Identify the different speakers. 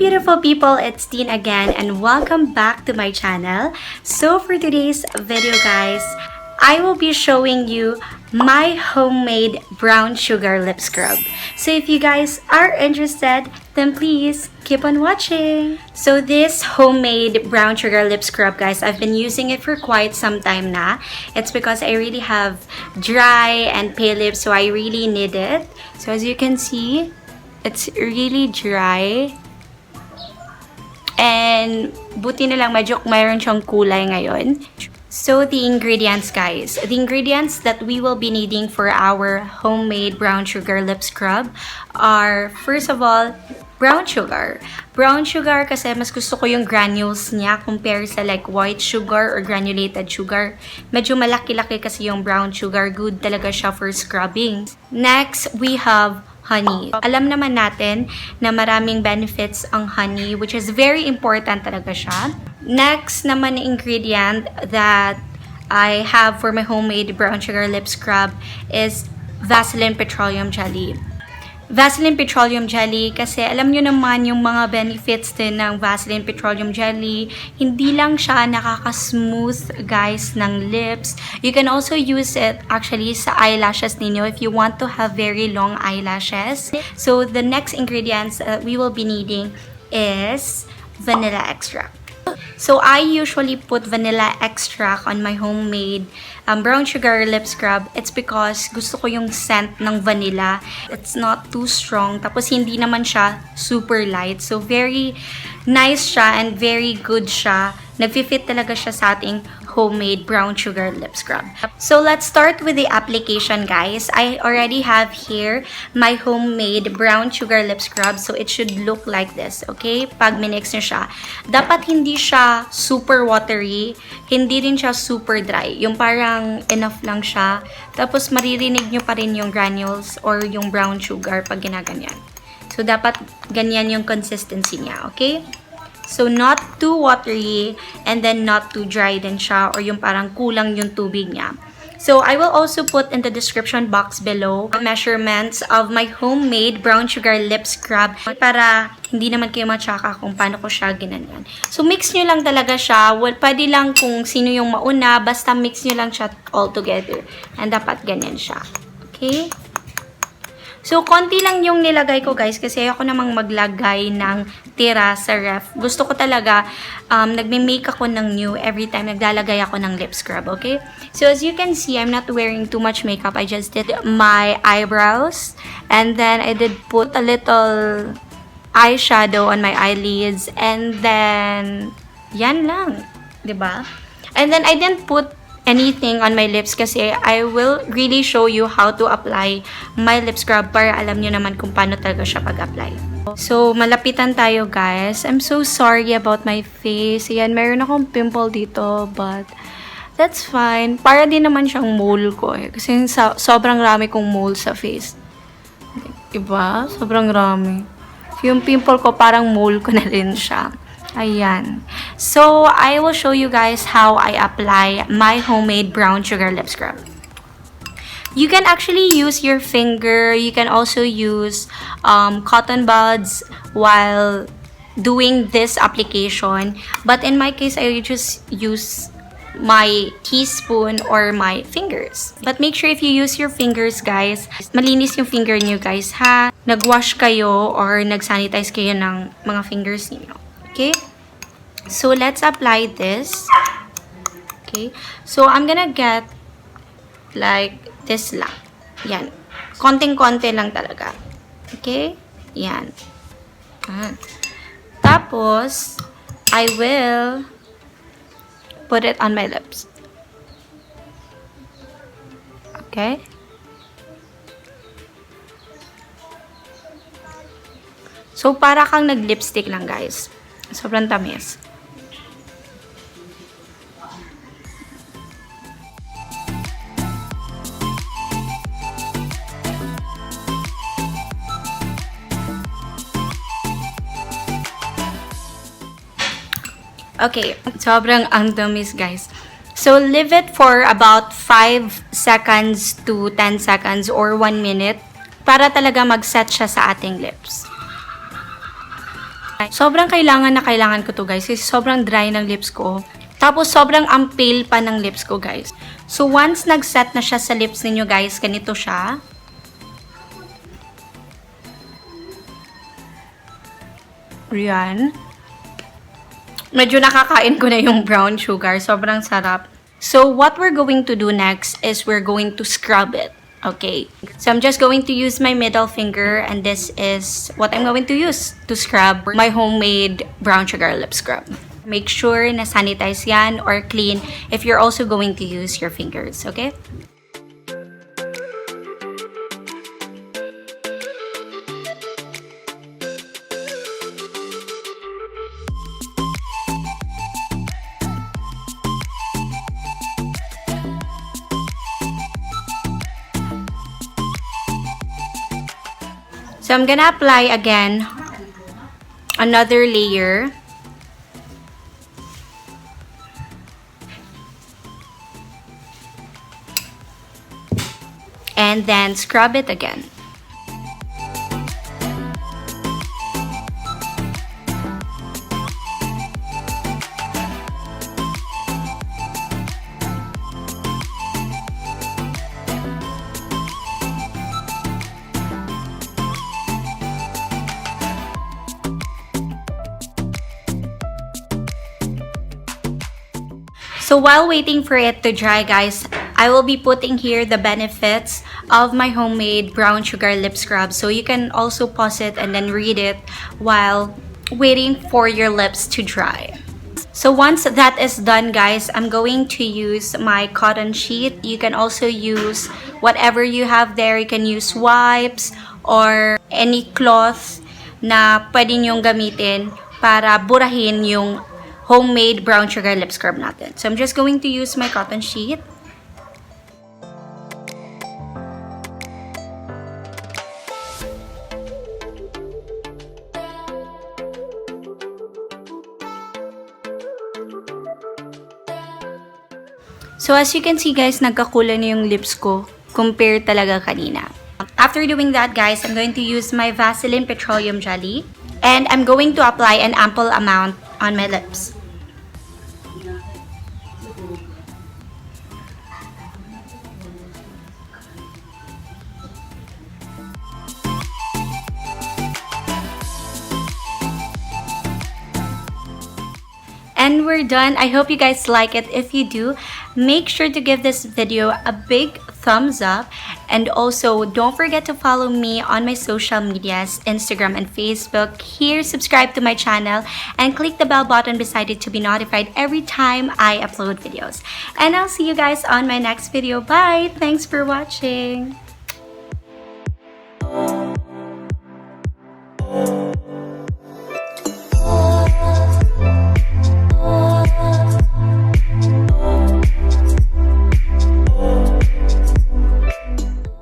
Speaker 1: beautiful people, it's Tine again and welcome back to my channel. So for today's video guys, I will be showing you my homemade brown sugar lip scrub. So if you guys are interested, then please keep on watching. So this homemade brown sugar lip scrub guys, I've been using it for quite some time now. It's because I really have dry and pale lips, so I really need it. So as you can see, it's really dry. And buti na lang medyo mayroon siyang kulay ngayon. So the ingredients guys, the ingredients that we will be needing for our homemade brown sugar lip scrub are, first of all, brown sugar. Brown sugar kasi mas gusto ko yung granules niya compare sa like white sugar or granulated sugar. Medyo malaki-laki kasi yung brown sugar, good talaga siya for scrubbing. Next, we have honey. Alam naman natin na maraming benefits ang honey, which is very important talaga siya. Next naman na ingredient that I have for my homemade brown sugar lip scrub is Vaseline Petroleum Jelly. Vaseline Petroleum Jelly, kasi alam nyo naman yung mga benefits din ng Vaseline Petroleum Jelly. Hindi lang siya nakaka-smooth guys ng lips. You can also use it actually sa eyelashes ninyo if you want to have very long eyelashes. So the next ingredients that we will be needing is vanilla extract. So I usually put vanilla extract on my homemade brown sugar lip scrub. It's because gusto ko yung scent ng vanilla. It's not too strong. Tapos hindi naman siya super light. So very nice siya and very good siya. Nag-fit talaga siya sa ating homemade brown sugar lip scrub. So let's start with the application guys. I already have here my homemade brown sugar lip scrub. So it should look like this, okay? Pag minix nyo siya. Dapat hindi siya super watery. Hindi rin siya super dry. Yung parang enough lang siya. Tapos maririnig nyo pa rin yung granules or yung brown sugar pag ginaganyan. So dapat ganyan yung consistency niya, okay? So, not too watery and then not too dry din siya or yung parang kulang yung tubig niya. So, I will also put in the description box below measurements of my homemade brown sugar lip scrub para hindi naman kayo matsaka kung paano ko siya ginanyan. So, mix nyo lang talaga siya. Well, pwede lang kung sino yung mauna, basta mix nyo lang siya all together. And dapat ganyan siya. Okay? So, konti lang yung nilagay ko guys kasi ayoko namang maglagay ng tira sa ref. Gusto ko talaga, nagme-make ako ng new every time naglalagay ako ng lip scrub, okay? So, as you can see, I'm not wearing too much makeup. I just did my eyebrows. And then, I did put a little eyeshadow on my eyelids. And then, yan lang. Diba? And then, I didn't put anything on my lips kasi I will really show you how to apply my lip scrub para alam nyo naman kung paano talaga siya pag-apply. So, malapitan tayo guys. I'm so sorry about my face. Ayan, meron akong pimple dito but that's fine. Para din naman siyang mole ko eh. Kasi sobrang rami kong mole sa face. Diba? Sobrang rami. Yung pimple ko parang mole ko na rin siya. Ayan. So, I will show you guys how I apply my homemade brown sugar lip scrub. You can actually use your finger. You can also use cotton buds while doing this application. But in my case, I just use my teaspoon or my fingers. But make sure if you use your fingers, guys, malinis yung finger niyo, guys, ha? Nag-wash kayo or nag-sanitize kayo ng mga fingers niyo. Okay, so let's apply this. Okay, so I'm gonna get like this lang. Yan. Konting-konti lang talaga. Okay, yan. Tapos, I will put it on my lips. Okay. So, para kang nag-lipstick lang, guys. Sobrang tamis. Okay, sobrang ang tamis, guys. So, leave it for about 5 seconds to 10 seconds or 1 minute para talaga mag-set siya sa ating lips. Sobrang kailangan na kailangan ko to guys kasi sobrang dry ng lips ko. Tapos sobrang ang pale pa ng lips ko guys. So once nag-set na siya sa lips ninyo guys, ganito siya. Ayan. Medyo nakakain ko na yung brown sugar. Sobrang sarap. So, what we're going to do next is we're going to scrub it. Okay. So, I'm just going to use my middle finger and this is what I'm going to use to scrub my homemade brown sugar lip scrub. Make sure na sanitize yan or clean if you're also going to use your fingers. Okay? So, I'm gonna apply again another layer. And then scrub it again. So while waiting for it to dry guys, I will be putting here the benefits of my homemade brown sugar lip scrub. So you can also pause it and then read it while waiting for your lips to dry. So once that is done guys, I'm going to use my cotton sheet. You can also use whatever you have there. You can use wipes or any cloth na pwede nyong gamitin para burahin yung homemade brown sugar lip scrub natin. So I'm just going to use my cotton sheet. So as you can see guys, nagkakulay na yung lips ko compared talaga kanina. After doing that guys, I'm going to use my Vaseline Petroleum Jelly. And I'm going to apply an ample amount on my lips. And we're done. I hope you guys like it. If you do, make sure to give this video a big thumbs up. And also, don't forget to follow me on my social medias, Instagram and Facebook. Here, subscribe to my channel and click the bell button beside it to be notified every time I upload videos. And I'll see you guys on my next video. Bye! Thanks for watching!